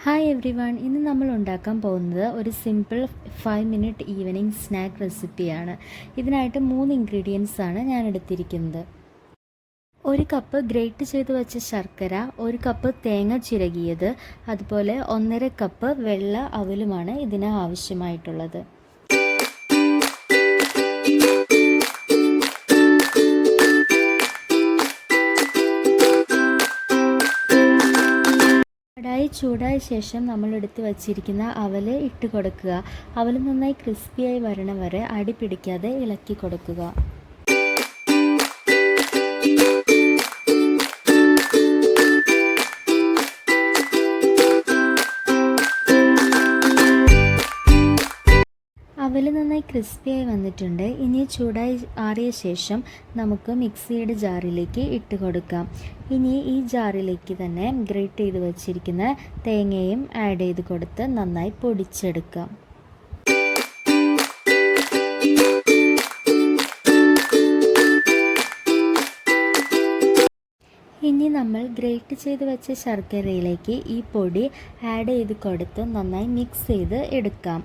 Hi every one, ഇന്ന് നമ്മൾ ഉണ്ടാക്കാൻ പോകുന്നത് ഒരു സിമ്പിൾ 5 മിനിറ്റ് ഈവനിങ് സ്നാക്ക് റെസിപ്പിയാണ്. ഇതിനായിട്ട് 3 ഇൻഗ്രീഡിയൻസ് ആണ് ഞാൻ എടുത്തിരിക്കുന്നത്. 1 കപ്പ് ഗ്രേറ്റ് ചെയ്ത് വെച്ച ശർക്കര, 1 കപ്പ് തേങ്ങ ചിരകിയത്, അതുപോലെ 1.5 കപ്പ് വെള്ള അവലുമാണ് ഇതിന് ആവശ്യമായിട്ടുള്ളത്. കടായി ചൂടായ ശേഷം നമ്മൾ എടുത്ത് വച്ചിരിക്കുന്ന അവൽ ഇട്ട് കൊടുക്കുക. അവൽ നന്നായി ക്രിസ്പിയായി വരണ വരെ അടി പിടിക്കാതെ ഇളക്കി കൊടുക്കുക. അവൽ നന്നായി ക്രിസ്പിയായി വന്നിട്ടുണ്ട്. ഇനി ചൂടായി ആറിയ ശേഷം നമുക്ക് മിക്സിയുടെ ജാറിലേക്ക് ഇട്ട് കൊടുക്കാം. ഇനി ഈ ജാറിലേക്ക് തന്നെ ഗ്രേറ്റ് ചെയ്ത് വച്ചിരിക്കുന്ന തേങ്ങയും ആഡ് ചെയ്ത് കൊടുത്ത് നന്നായി പൊടിച്ചെടുക്കാം. ഇനി നമ്മൾ ഗ്രേറ്റ് ചെയ്ത് വെച്ച ശർക്കരയിലേക്ക് ഈ പൊടി ആഡ് ചെയ്ത് കൊടുത്ത് നന്നായി മിക്സ് ചെയ്ത് എടുക്കാം.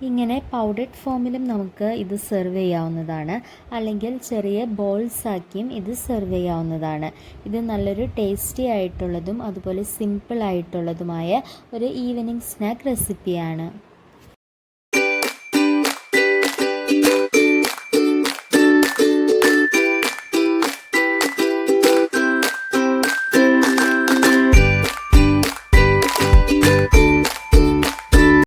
ഇങ്ങനെ പൗഡർഡ് ഫോമിലും നമുക്ക് ഇത് സെർവ് ചെയ്യാവുന്നതാണ്, അല്ലെങ്കിൽ ചെറിയ ബോൾസ് ആക്കിയും ഇത് സെർവ് ചെയ്യാവുന്നതാണ്. ഇത് നല്ലൊരു ടേസ്റ്റി ആയിട്ടുള്ളതും അതുപോലെ സിമ്പിൾ ആയിട്ടുള്ളതുമായ ഒരു ഈവനിങ് സ്നാക്ക് റെസിപ്പിയാണ്.